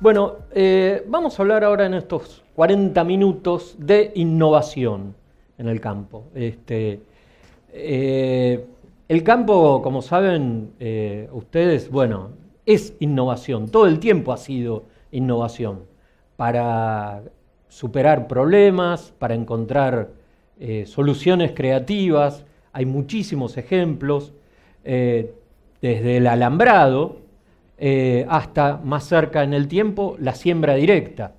Bueno, vamos a hablar ahora en estos 40 minutos de innovación en el campo. El campo, como saben ustedes, bueno, es innovación, todo el tiempo ha sido innovación para superar problemas, para encontrar soluciones creativas. Hay muchísimos ejemplos, desde el alambrado, hasta más cerca en el tiempo, la siembra directa.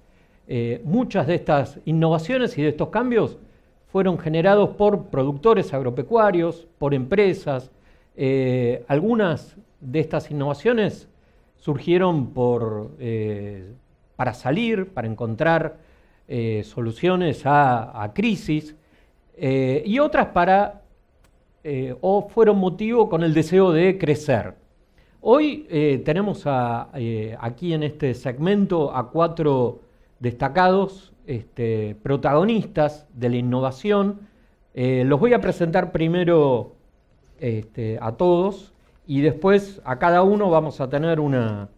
Muchas de estas innovaciones y de estos cambios fueron generados por productores agropecuarios, por empresas. Algunas de estas innovaciones surgieron para salir, para encontrar soluciones a crisis, y otras o fueron motivo con el deseo de crecer. Hoy tenemos aquí en este segmento a 4 destacados protagonistas de la innovación. Los voy a presentar primero a todos y después a cada uno vamos a tener una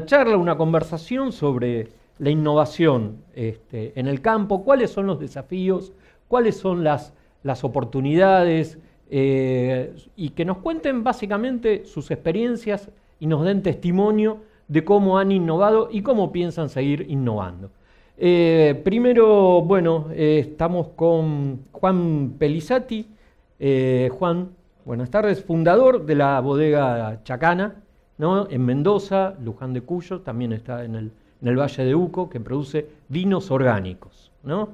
charla, una conversación sobre la innovación en el campo, cuáles son los desafíos, cuáles son las oportunidades, y que nos cuenten básicamente sus experiencias y nos den testimonio de cómo han innovado y cómo piensan seguir innovando. Primero, bueno, estamos con Juan Pelizati. Juan, buenas tardes, fundador de la bodega Chacana, ¿no?, en Mendoza, Luján de Cuyo, también está en el Valle de Uco, que produce vinos orgánicos, ¿no?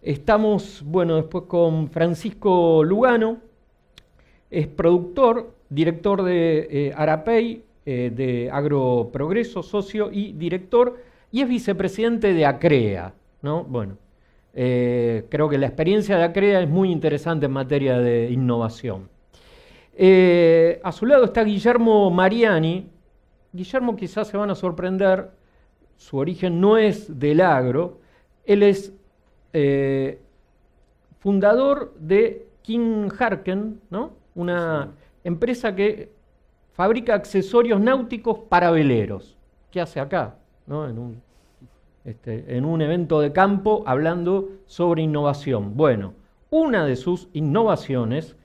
Estamos, bueno, después con Francisco Lugano, es productor, director de Arapey, de Agroprogreso, socio y director, y es vicepresidente de ACREA, ¿no? Bueno, creo que la experiencia de ACREA es muy interesante en materia de innovación. A su lado está Guillermo Mariani. Guillermo, quizás se van a sorprender, su origen no es del agro, él es fundador de King Harken, ¿no?, una empresa que fabrica accesorios náuticos para veleros. ¿Qué hace acá, ¿no?, en un evento de campo hablando sobre innovación? Bueno, una de sus innovaciones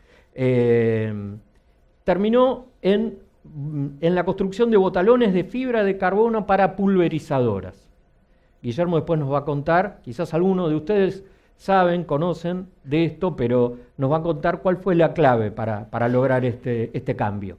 terminó en la construcción de botalones de fibra de carbono para pulverizadoras. Guillermo después nos va a contar, quizás algunos de ustedes saben, conocen de esto, pero nos va a contar cuál fue la clave para lograr este cambio.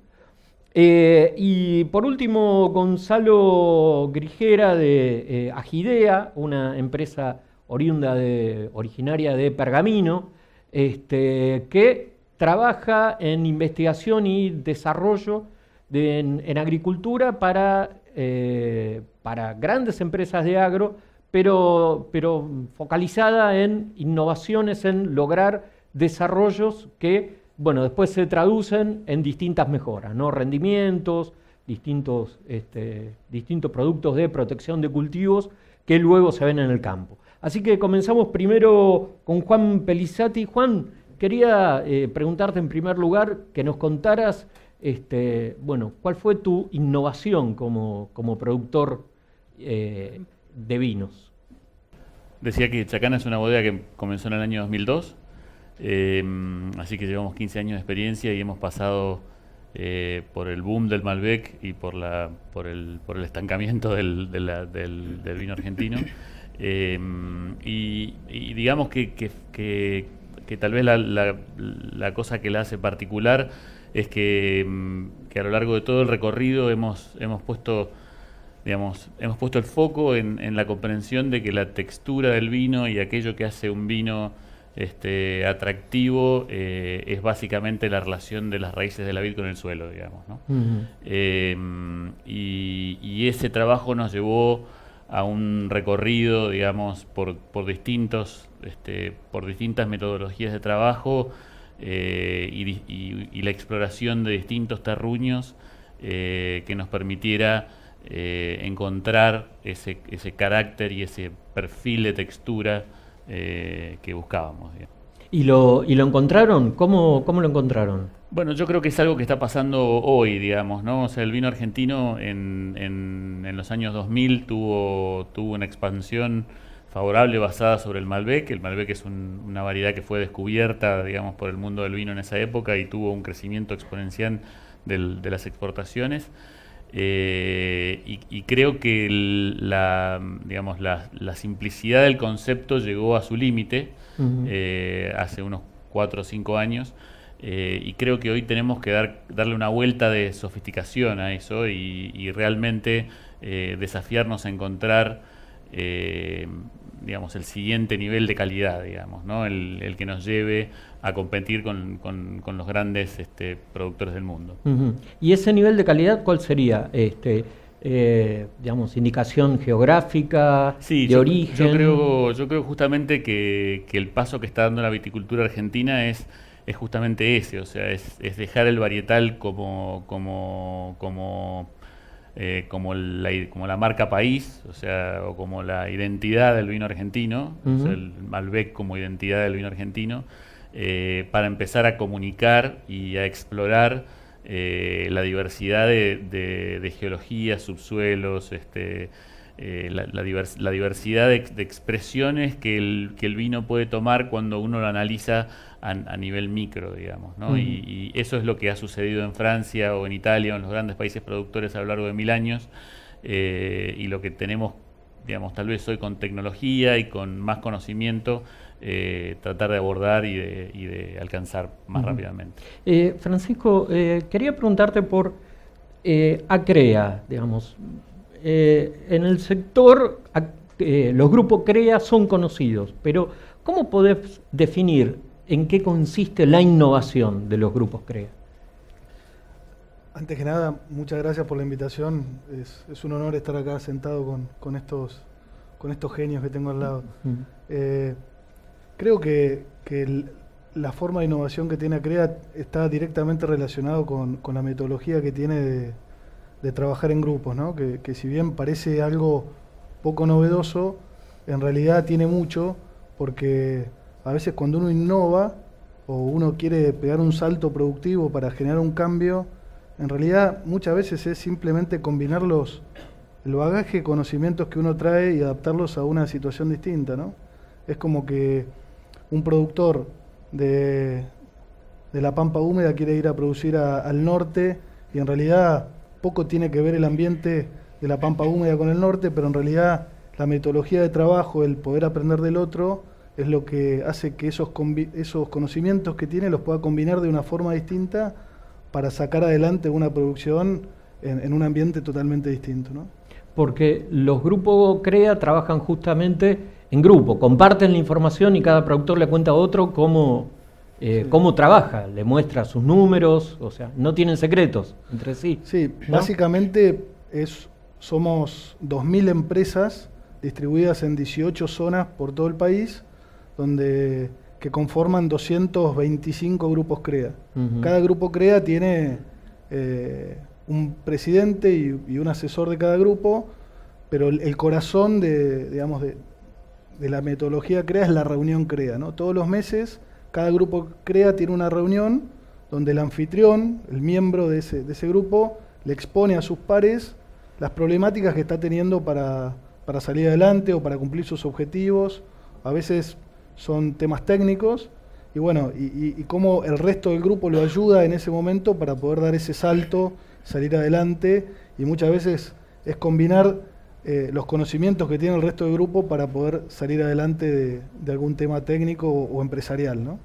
Y por último, Gonzalo Grijera de Agidea, una empresa originaria de Pergamino, que trabaja en investigación y desarrollo en agricultura para grandes empresas de agro, pero focalizada en innovaciones, en lograr desarrollos que, bueno, después se traducen en distintas mejoras, ¿no?, rendimientos, distintos productos de protección de cultivos que luego se ven en el campo. Así que comenzamos primero con Juan Pelizati. Juan, quería preguntarte en primer lugar que nos contaras bueno, ¿cuál fue tu innovación como productor de vinos? Decía que Chacana es una bodega que comenzó en el año 2002, así que llevamos 15 años de experiencia y hemos pasado por el boom del Malbec y por el estancamiento del vino argentino. Y digamos que tal vez la cosa que la hace particular es que a lo largo de todo el recorrido hemos puesto el foco en la comprensión de que la textura del vino y aquello que hace un vino atractivo es básicamente la relación de las raíces de la vid con el suelo, digamos, ¿no? Y ese trabajo nos llevó a un recorrido, digamos, por distintas metodologías de trabajo, y la exploración de distintos terruños que nos permitiera encontrar ese carácter y ese perfil de textura que buscábamos, digamos. ¿Y lo encontraron? ¿Cómo lo encontraron? Bueno, yo creo que es algo que está pasando hoy, digamos, ¿no? O sea, el vino argentino en los años 2000 tuvo una expansión favorable basada sobre el Malbec. El Malbec es una variedad que fue descubierta, digamos, por el mundo del vino en esa época y tuvo un crecimiento exponencial de las exportaciones. Y creo que digamos, la simplicidad del concepto llegó a su límite hace unos 4 o 5 años. Y creo que hoy tenemos que darle una vuelta de sofisticación a eso y realmente desafiarnos a encontrar digamos, el siguiente nivel de calidad, digamos, ¿no? El que nos lleve a competir con los grandes productores del mundo. ¿Y ese nivel de calidad cuál sería? Digamos, indicación geográfica, sí, de origen. Yo creo justamente que el paso que está dando la viticultura argentina es justamente ese, o sea, es dejar el varietal como la marca país, o sea, o como la identidad del vino argentino, o sea, el Malbec como identidad del vino argentino, para empezar a comunicar y a explorar la diversidad de geologías, subsuelos, la diversidad de expresiones que el vino puede tomar cuando uno lo analiza a nivel micro, digamos, ¿no? Y eso es lo que ha sucedido en Francia o en Italia o en los grandes países productores a lo largo de 1000 años, y lo que tenemos, digamos, tal vez hoy con tecnología y con más conocimiento, tratar de abordar y de alcanzar más rápidamente. Francisco, quería preguntarte por ACREA, digamos. En el sector los grupos CREA son conocidos, pero ¿cómo podés definir en qué consiste la innovación de los grupos CREA? Antes que nada, muchas gracias por la invitación. Es un honor estar acá sentado con estos genios que tengo al lado. Creo que la forma de innovación que tiene ACREA está directamente relacionado con la metodología que tiene de trabajar en grupos, ¿no? Que si bien parece algo poco novedoso, en realidad tiene mucho, porque a veces cuando uno innova o uno quiere pegar un salto productivo para generar un cambio, en realidad muchas veces es simplemente combinar el bagaje de conocimientos que uno trae y adaptarlos a una situación distinta, ¿no? Es como que un productor de la pampa húmeda quiere ir a producir al norte y en realidad poco tiene que ver el ambiente de la pampa húmeda con el norte, pero en realidad la metodología de trabajo, el poder aprender del otro, es lo que hace que esos conocimientos que tiene los pueda combinar de una forma distinta para sacar adelante una producción en un ambiente totalmente distinto, ¿no? Porque los grupos CREA trabajan justamente en grupo, comparten la información y cada productor le cuenta a otro cómo trabaja, le muestra sus números, o sea, no tienen secretos entre sí. Sí, ¿no? Básicamente somos 2000 empresas distribuidas en 18 zonas por todo el país, que conforman 225 grupos CREA. Cada grupo CREA tiene un presidente y un asesor de cada grupo, pero el corazón de la metodología CREA es la reunión CREA, ¿no? Todos los meses cada grupo CREA tiene una reunión donde el anfitrión, el miembro de ese grupo, le expone a sus pares las problemáticas que está teniendo para salir adelante o para cumplir sus objetivos. A veces son temas técnicos y bueno, y cómo el resto del grupo lo ayuda en ese momento para poder dar ese salto, salir adelante, y muchas veces es combinar los conocimientos que tiene el resto del grupo para poder salir adelante de algún tema técnico o empresarial, ¿no?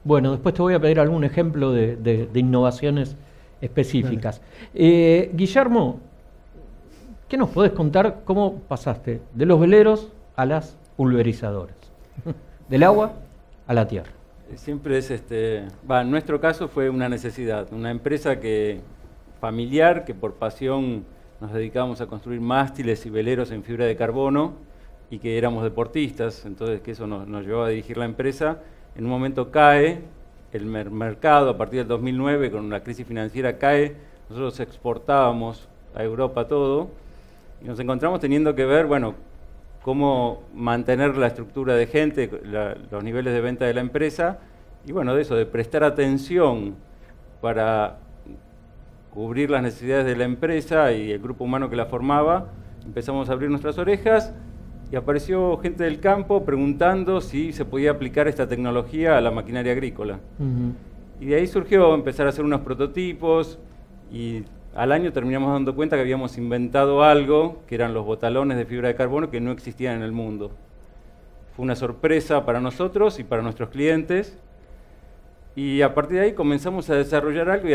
Bueno, después te voy a pedir algún ejemplo de innovaciones específicas. Guillermo, ¿qué nos podés contar cómo pasaste de los veleros a las pulverizadoras? Del agua a la tierra. Siempre es en nuestro caso fue una necesidad, una empresa familiar que por pasión nos dedicábamos a construir mástiles y veleros en fibra de carbono y que éramos deportistas, entonces que eso nos llevó a dirigir la empresa. En un momento cae el mercado, a partir del 2009 con la crisis financiera cae, nosotros exportábamos a Europa todo y nos encontramos teniendo que ver, bueno, cómo mantener la estructura de gente, los niveles de venta de la empresa, y bueno, de eso, de prestar atención para cubrir las necesidades de la empresa y el grupo humano que la formaba. Empezamos a abrir nuestras orejas y apareció gente del campo preguntando si se podía aplicar esta tecnología a la maquinaria agrícola. Y de ahí surgió empezar a hacer unos prototipos, y al año terminamos dando cuenta que habíamos inventado algo, que eran los botalones de fibra de carbono que no existían en el mundo. Fue una sorpresa para nosotros y para nuestros clientes, y a partir de ahí comenzamos a desarrollar algo y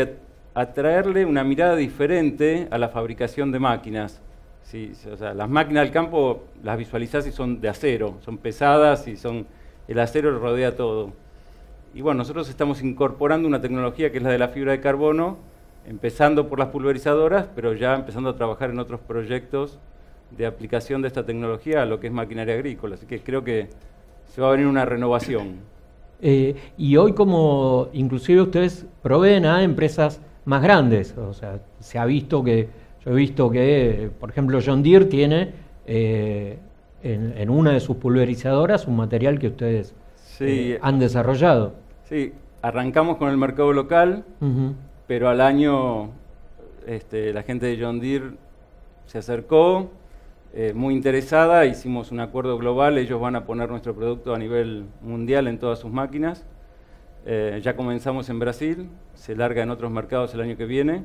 a traerle una mirada diferente a la fabricación de máquinas. Sí, o sea, las máquinas del campo las visualizás y son de acero, son pesadas y el acero rodea todo. Y bueno, nosotros estamos incorporando una tecnología que es la de la fibra de carbono, empezando por las pulverizadoras, pero ya empezando a trabajar en otros proyectos de aplicación de esta tecnología a lo que es maquinaria agrícola. Así que creo que se va a venir una renovación. Y hoy, como inclusive ustedes proveen a empresas más grandes, o sea, yo he visto que, por ejemplo, John Deere tiene en una de sus pulverizadoras un material que ustedes han desarrollado. Sí, arrancamos con el mercado local, pero al año la gente de John Deere se acercó, muy interesada, hicimos un acuerdo global, ellos van a poner nuestro producto a nivel mundial en todas sus máquinas. Ya comenzamos en Brasil, se larga en otros mercados el año que viene,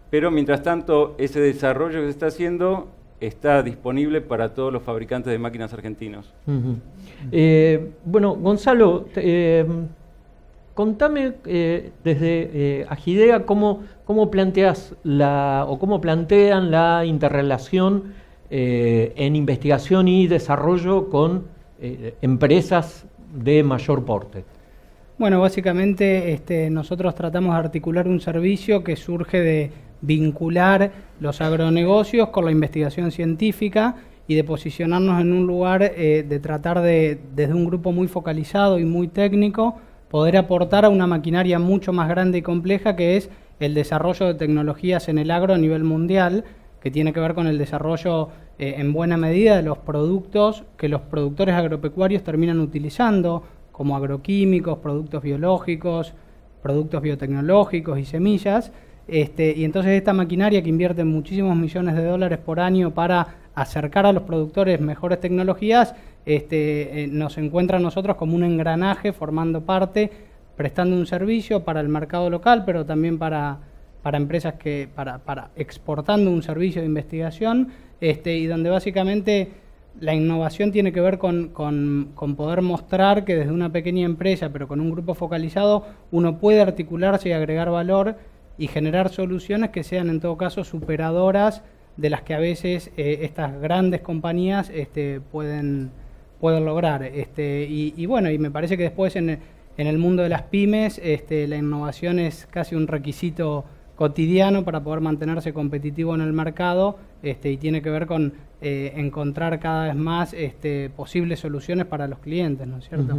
pero mientras tanto ese desarrollo que se está haciendo está disponible para todos los fabricantes de máquinas argentinos. Bueno, Gonzalo, contame desde Agidea cómo planteas cómo plantean la interrelación en investigación y desarrollo con empresas de mayor porte. Bueno, básicamente nosotros tratamos de articular un servicio que surge de vincular los agronegocios con la investigación científica y de posicionarnos en un lugar de tratar de, desde un grupo muy focalizado y muy técnico, poder aportar a una maquinaria mucho más grande y compleja, que es el desarrollo de tecnologías en el agro a nivel mundial, que tiene que ver con el desarrollo en buena medida de los productos que los productores agropecuarios terminan utilizando, como agroquímicos, productos biológicos, productos biotecnológicos y semillas. Y entonces esta maquinaria, que invierte muchísimos millones de dólares por año para acercar a los productores mejores tecnologías, nos encuentra a nosotros como un engranaje formando parte, prestando un servicio para el mercado local, pero también para empresas para exportando un servicio de investigación, y donde básicamente la innovación tiene que ver con poder mostrar que desde una pequeña empresa, pero con un grupo focalizado, uno puede articularse y agregar valor y generar soluciones que sean en todo caso superadoras de las que a veces estas grandes compañías pueden lograr. Y bueno, y me parece que después en el mundo de las pymes la innovación es casi un requisito cotidiano para poder mantenerse competitivo en el mercado, y tiene que ver con encontrar cada vez más posibles soluciones para los clientes, ¿no es cierto?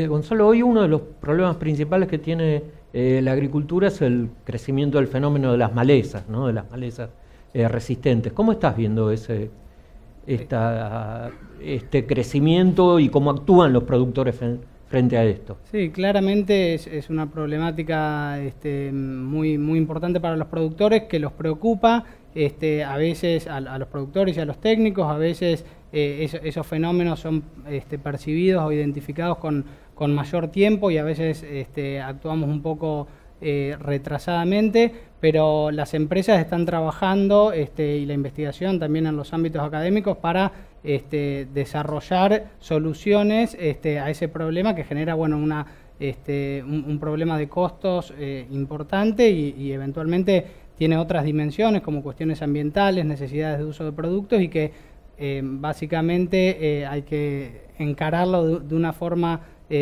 Gonzalo, hoy uno de los problemas principales que tiene la agricultura es el crecimiento del fenómeno de las malezas, ¿no? De las malezas resistentes. ¿Cómo estás viendo este crecimiento y cómo actúan los productores frente a esto? Sí, claramente es una problemática muy importante para los productores, que los preocupa a veces a los productores y a los técnicos. A veces esos fenómenos son percibidos o identificados con mayor tiempo, y a veces actuamos un poco retrasadamente, pero las empresas están trabajando y la investigación también en los ámbitos académicos para desarrollar soluciones a ese problema que genera un problema de costos importante y eventualmente tiene otras dimensiones como cuestiones ambientales, necesidades de uso de productos, y que básicamente hay que encararlo de una forma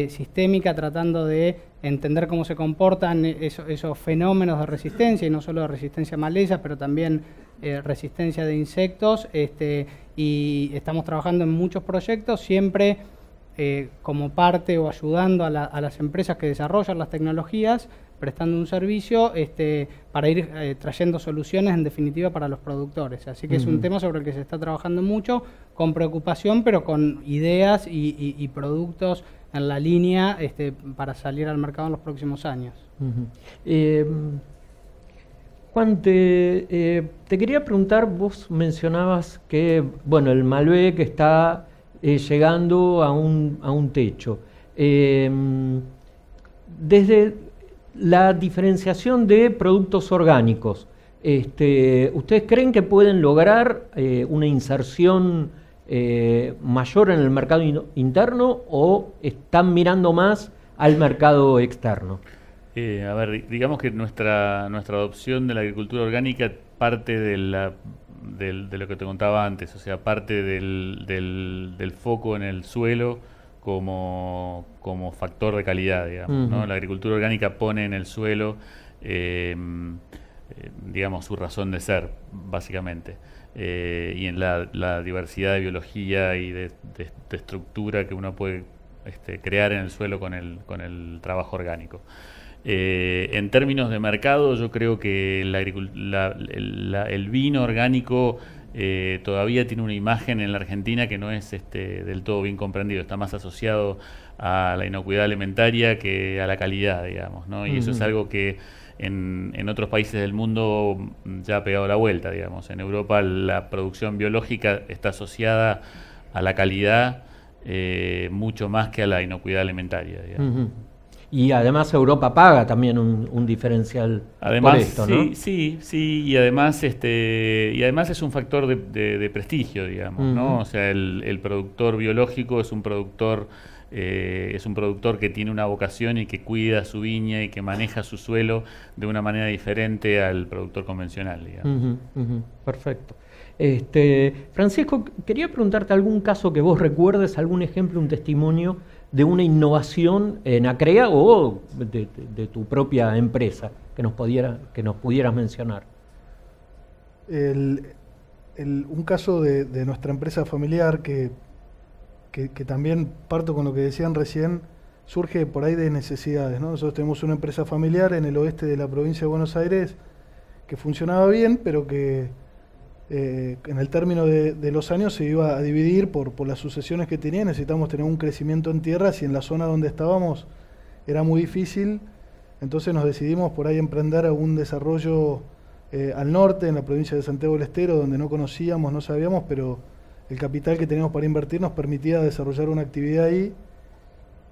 sistémica, tratando de entender cómo se comportan esos fenómenos de resistencia, y no solo de resistencia a malezas, pero también resistencia de insectos, y estamos trabajando en muchos proyectos, siempre como parte o ayudando a las empresas que desarrollan las tecnologías, prestando un servicio para ir trayendo soluciones en definitiva para los productores. Así que es un tema sobre el que se está trabajando mucho, con preocupación, pero con ideas y productos en la línea para salir al mercado en los próximos años. Juan, te quería preguntar, vos mencionabas que bueno, el Malbec está llegando a un techo. Desde la diferenciación de productos orgánicos, ¿ustedes creen que pueden lograr una inserción mayor en el mercado interno o están mirando más al mercado externo? A ver, digamos que nuestra adopción de la agricultura orgánica parte de lo que te contaba antes, o sea, parte del foco en el suelo como factor de calidad, digamos, ¿no? La agricultura orgánica pone en el suelo, digamos, su razón de ser, básicamente, y en la diversidad de biología y de estructura que uno puede crear en el suelo con el trabajo orgánico. En términos de mercado, yo creo que el vino orgánico todavía tiene una imagen en la Argentina que no es del todo bien comprendido, está más asociado a la inocuidad alimentaria que a la calidad, digamos, ¿no? Y eso es algo que en otros países del mundo ya ha pegado la vuelta, digamos. En Europa la producción biológica está asociada a la calidad mucho más que a la inocuidad alimentaria, digamos. Y además Europa paga también un diferencial además, por esto, ¿no? Sí, y además es un factor de prestigio, digamos, ¿no? O sea, el productor biológico es un productor que tiene una vocación y que cuida su viña y que maneja su suelo de una manera diferente al productor convencional, digamos. Perfecto. Francisco, quería preguntarte algún caso que vos recuerdes, algún ejemplo, un testimonio de una innovación en Acrea o de tu propia empresa que nos pudieras mencionar. Un caso de nuestra empresa familiar que también parto con lo que decían recién, surge por ahí de necesidades, ¿no? Nosotros tenemos una empresa familiar en el oeste de la provincia de Buenos Aires que funcionaba bien, pero que en el término de los años se iba a dividir por las sucesiones que tenía. Necesitamos tener un crecimiento en tierras y en la zona donde estábamos era muy difícil. Entonces nos decidimos por ahí emprender un desarrollo al norte, en la provincia de Santiago del Estero, donde no conocíamos, no sabíamos, pero el capital que teníamos para invertir nos permitía desarrollar una actividad ahí.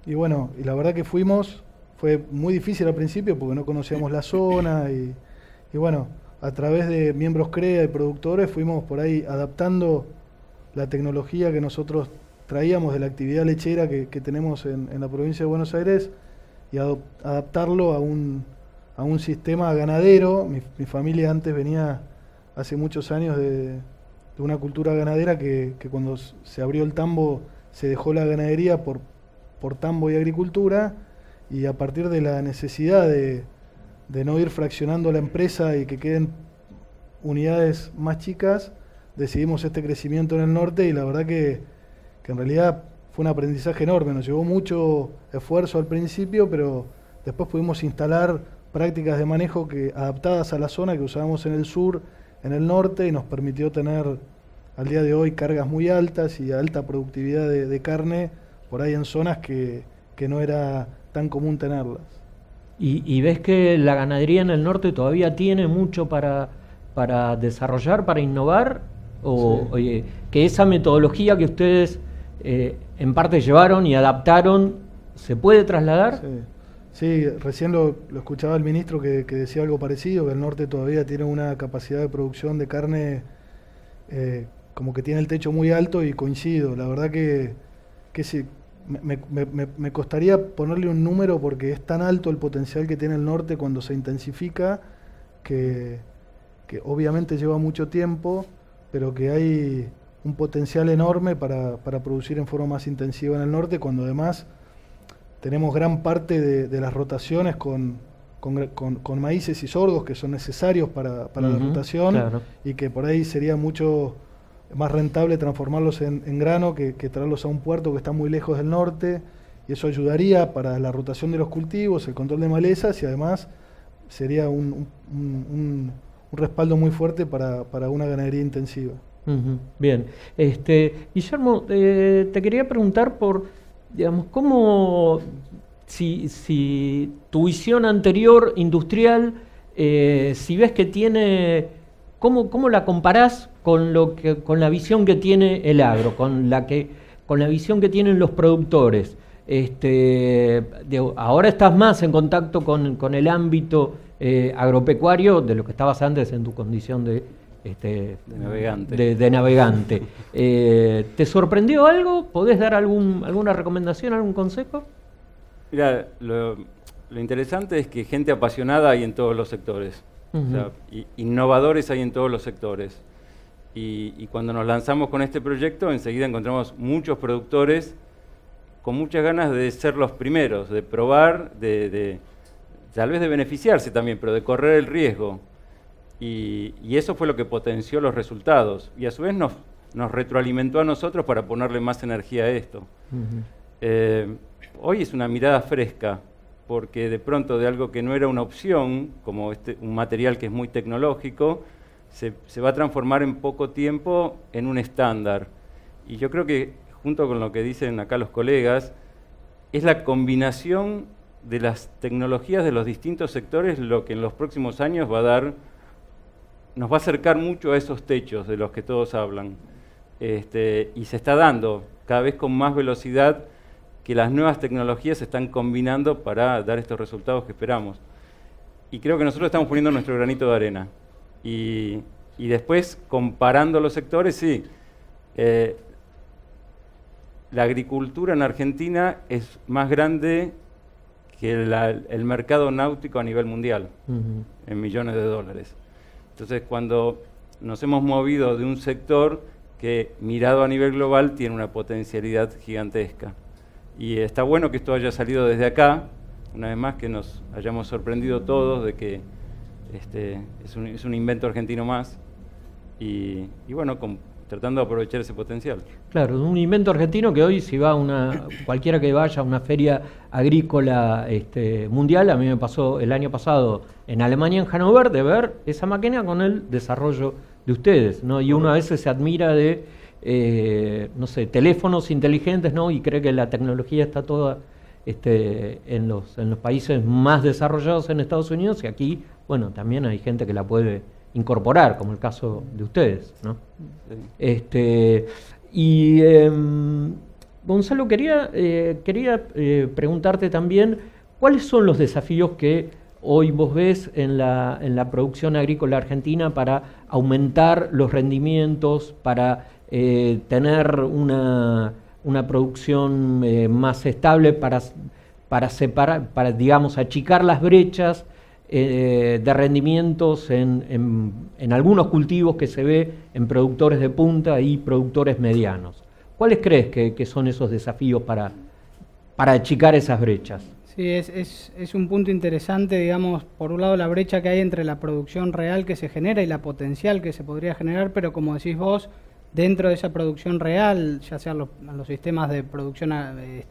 Y bueno, y la verdad que fue muy difícil al principio porque no conocíamos la zona y bueno, a través de miembros CREA y productores fuimos por ahí adaptando la tecnología que nosotros traíamos de la actividad lechera que tenemos en la provincia de Buenos Aires y adaptarlo a un sistema ganadero. Mi familia antes venía hace muchos años de una cultura ganadera que cuando se abrió el tambo se dejó la ganadería por tambo y agricultura, y a partir de la necesidad de no ir fraccionando la empresa y que queden unidades más chicas, decidimos este crecimiento en el norte, y la verdad que en realidad fue un aprendizaje enorme. Nos llevó mucho esfuerzo al principio, pero después pudimos instalar prácticas de manejo adaptadas a la zona que usábamos en el sur, en el norte, y nos permitió tener al día de hoy cargas muy altas y alta productividad de carne por ahí en zonas que no era tan común tenerlas. ¿Y ves que la ganadería en el norte todavía tiene mucho para desarrollar, para innovar? ¿O sí, que esa metodología que ustedes en parte llevaron y adaptaron se puede trasladar? Sí, recién lo escuchaba el ministro que decía algo parecido, que el norte todavía tiene una capacidad de producción de carne como que tiene el techo muy alto, y coincido. La verdad que sí. Me costaría ponerle un número porque es tan alto el potencial que tiene el norte cuando se intensifica que obviamente lleva mucho tiempo, pero que hay un potencial enorme para producir en forma más intensiva en el norte, cuando además tenemos gran parte de las rotaciones con maíces y sorgos que son necesarios para la rotación, claro, y que por ahí sería mucho más rentable transformarlos en grano que traerlos a un puerto que está muy lejos del norte, y eso ayudaría para la rotación de los cultivos, el control de malezas, y además sería un respaldo muy fuerte para una ganadería intensiva. Bien. Guillermo, te quería preguntar por, digamos, cómo, si tu visión anterior industrial, si ves que tiene, ¿cómo la comparás con la visión que tiene el agro, con la visión que tienen los productores? Ahora estás más en contacto con el ámbito agropecuario de lo que estabas antes en tu condición de navegante. De navegante. ¿Te sorprendió algo? ¿Podés dar alguna recomendación, algún consejo? Mira, lo interesante es que gente apasionada hay en todos los sectores. O sea, innovadores hay en todos los sectores. Y cuando nos lanzamos con este proyecto, enseguida encontramos muchos productores con muchas ganas de ser los primeros, de probar, tal vez de beneficiarse también, pero de correr el riesgo. Y eso fue lo que potenció los resultados. Y a su vez nos retroalimentó a nosotros para ponerle más energía a esto. Hoy es una mirada fresca, porque de pronto de algo que no era una opción, como un material que es muy tecnológico, se va a transformar en poco tiempo en un estándar. Y yo creo que, junto con lo que dicen acá los colegas, es la combinación de las tecnologías de los distintos sectores lo que en los próximos años nos va a acercar mucho a esos techos de los que todos hablan. Y se está dando cada vez con más velocidad que las nuevas tecnologías se están combinando para dar estos resultados que esperamos. Y creo que nosotros estamos poniendo nuestro granito de arena. Y después, comparando los sectores, sí, la agricultura en Argentina es más grande que el mercado náutico a nivel mundial, en millones de dólares. Entonces, cuando nos hemos movido de un sector que, mirado a nivel global, tiene una potencialidad gigantesca. Y está bueno que esto haya salido desde acá, una vez más que nos hayamos sorprendido todos de que es un invento argentino más, y bueno, tratando de aprovechar ese potencial. Claro, un invento argentino que hoy, si va cualquiera que vaya a una feria agrícola mundial, a mí me pasó el año pasado en Alemania, en Hannover, de ver esa máquina con el desarrollo de ustedes, ¿no? Y uno a veces se admira de, no sé, teléfonos inteligentes, ¿no? Y cree que la tecnología está toda en los países más desarrollados en Estados Unidos, y aquí, bueno, también hay gente que la puede incorporar, como el caso de ustedes, ¿no? Sí. Gonzalo, quería preguntarte también, ¿cuáles son los desafíos que hoy vos ves en la producción agrícola argentina para aumentar los rendimientos, para tener una producción más estable, para separar, para, digamos, achicar las brechas de rendimientos en algunos cultivos que se ve en productores de punta y productores medianos? ¿Cuáles crees que son esos desafíos para achicar esas brechas? Sí, es un punto interesante, digamos, por un lado la brecha que hay entre la producción real que se genera y la potencial que se podría generar, pero como decís vos, dentro de esa producción real, ya sean los sistemas de producción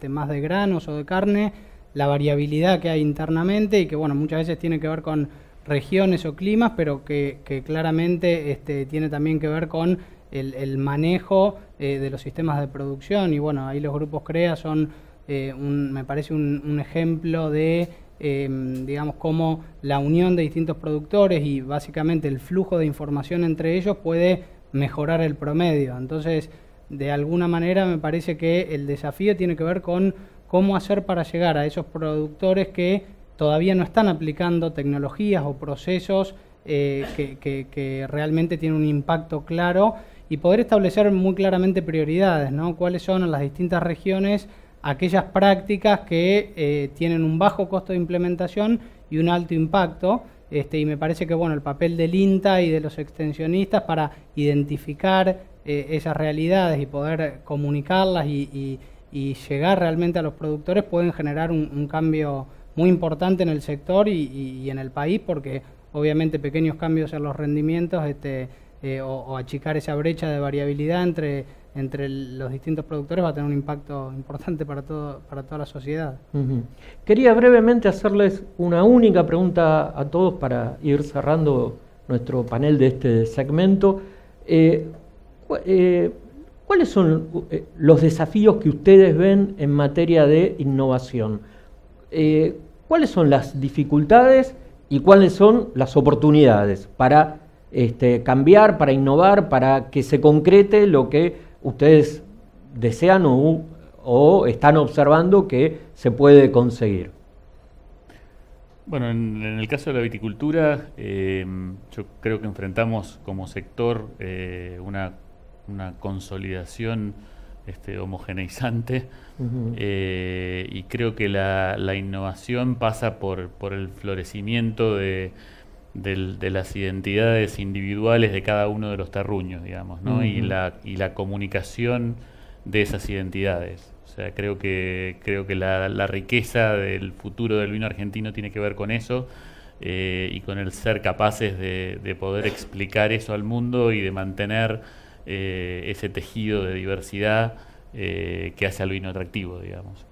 más de granos o de carne, la variabilidad que hay internamente y que, bueno, muchas veces tiene que ver con regiones o climas, pero que claramente tiene también que ver con el manejo de los sistemas de producción. Y bueno, ahí los grupos CREA son, me parece, un ejemplo de, digamos, cómo la unión de distintos productores y básicamente el flujo de información entre ellos puede mejorar el promedio. Entonces, de alguna manera me parece que el desafío tiene que ver con cómo hacer para llegar a esos productores que todavía no están aplicando tecnologías o procesos que realmente tienen un impacto claro, y poder establecer muy claramente prioridades, ¿no? Cuáles son en las distintas regiones aquellas prácticas que tienen un bajo costo de implementación y un alto impacto. Y me parece que, bueno, el papel del INTA y de los extensionistas para identificar esas realidades y poder comunicarlas y llegar realmente a los productores pueden generar un cambio muy importante en el sector y en el país, porque obviamente pequeños cambios en los rendimientos o achicar esa brecha de variabilidad entre los distintos productores va a tener un impacto importante para toda la sociedad. Quería brevemente hacerles una única pregunta a todos para ir cerrando nuestro panel de este segmento. ¿Cuáles son los desafíos que ustedes ven en materia de innovación? ¿Cuáles son las dificultades y cuáles son las oportunidades para cambiar, para innovar, para que se concrete lo que ustedes desean o están observando que se puede conseguir? Bueno, en el caso de la viticultura, yo creo que enfrentamos como sector una consolidación homogeneizante, y creo que la innovación pasa por el florecimiento de las identidades individuales de cada uno de los terruños, digamos, ¿no? Y la comunicación de esas identidades. O sea, creo que la riqueza del futuro del vino argentino tiene que ver con eso, y con el ser capaces de poder explicar eso al mundo y de mantener ese tejido de diversidad que hace al vino atractivo, digamos.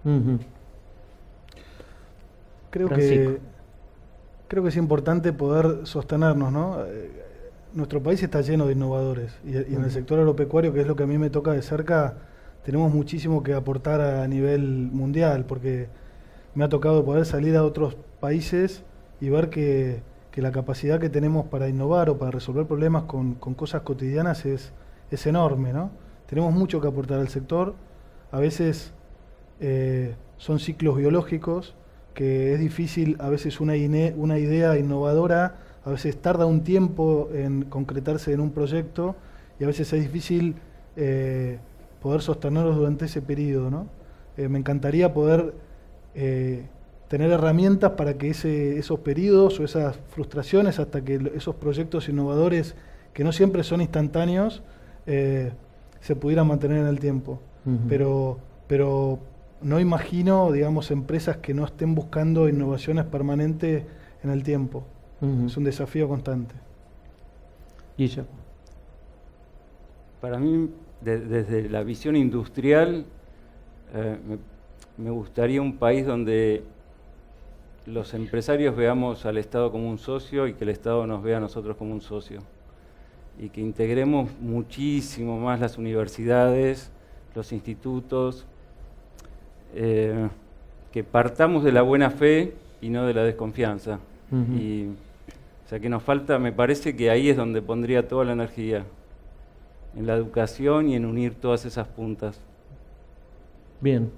Creo que es importante poder sostenernos, ¿no? Nuestro país está lleno de innovadores y en el sector agropecuario, que es lo que a mí me toca de cerca, tenemos muchísimo que aportar a nivel mundial, porque me ha tocado poder salir a otros países y ver que la capacidad que tenemos para innovar o para resolver problemas con cosas cotidianas es enorme, ¿no? Tenemos mucho que aportar al sector. A veces son ciclos biológicos que es difícil, a veces una idea innovadora, a veces tarda un tiempo en concretarse en un proyecto y a veces es difícil poder sostenerlos durante ese periodo, ¿no? Me encantaría poder tener herramientas para que esos periodos o esas frustraciones, hasta que esos proyectos innovadores que no siempre son instantáneos, se pudieran mantener en el tiempo. Pero no imagino, digamos, empresas que no estén buscando innovaciones permanentes en el tiempo. Es un desafío constante. Guillermo. Para mí, desde la visión industrial, me gustaría un país donde los empresarios veamos al Estado como un socio y que el Estado nos vea a nosotros como un socio. Y que integremos muchísimo más las universidades, los institutos, que partamos de la buena fe y no de la desconfianza. O sea, que nos falta, me parece que ahí es donde pondría toda la energía, en la educación y en unir todas esas puntas. Bien.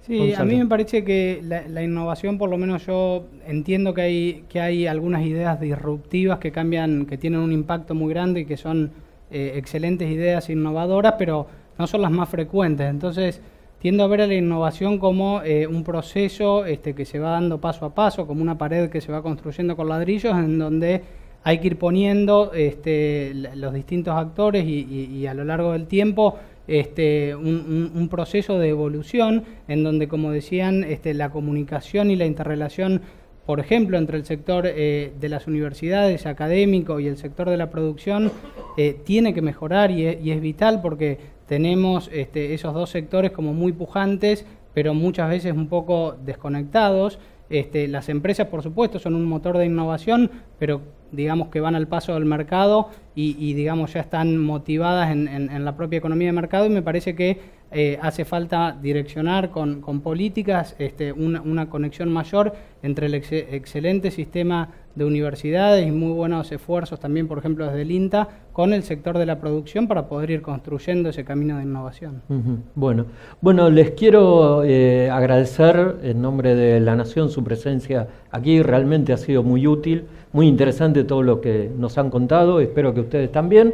Sí, Gonzalo. a mí me parece que la innovación, por lo menos yo entiendo que hay algunas ideas disruptivas que cambian, que tienen un impacto muy grande y que son excelentes ideas innovadoras, pero no son las más frecuentes. Entonces, tiendo a ver a la innovación como un proceso que se va dando paso a paso, como una pared que se va construyendo con ladrillos, en donde hay que ir poniendo los distintos actores y a lo largo del tiempo un proceso de evolución en donde, como decían, la comunicación y la interrelación, por ejemplo, entre el sector de las universidades académico y el sector de la producción tiene que mejorar y es vital, porque tenemos esos dos sectores como muy pujantes, pero muchas veces un poco desconectados. Las empresas, por supuesto, son un motor de innovación, pero digamos que van al paso del mercado y digamos ya están motivadas en la propia economía de mercado, y me parece que hace falta direccionar con políticas una conexión mayor entre el excelente sistema de universidades y muy buenos esfuerzos también, por ejemplo, desde el INTA, con el sector de la producción para poder ir construyendo ese camino de innovación. Bueno, les quiero agradecer en nombre de la Nación su presencia aquí. Realmente ha sido muy útil, muy interesante todo lo que nos han contado. Espero que ustedes también.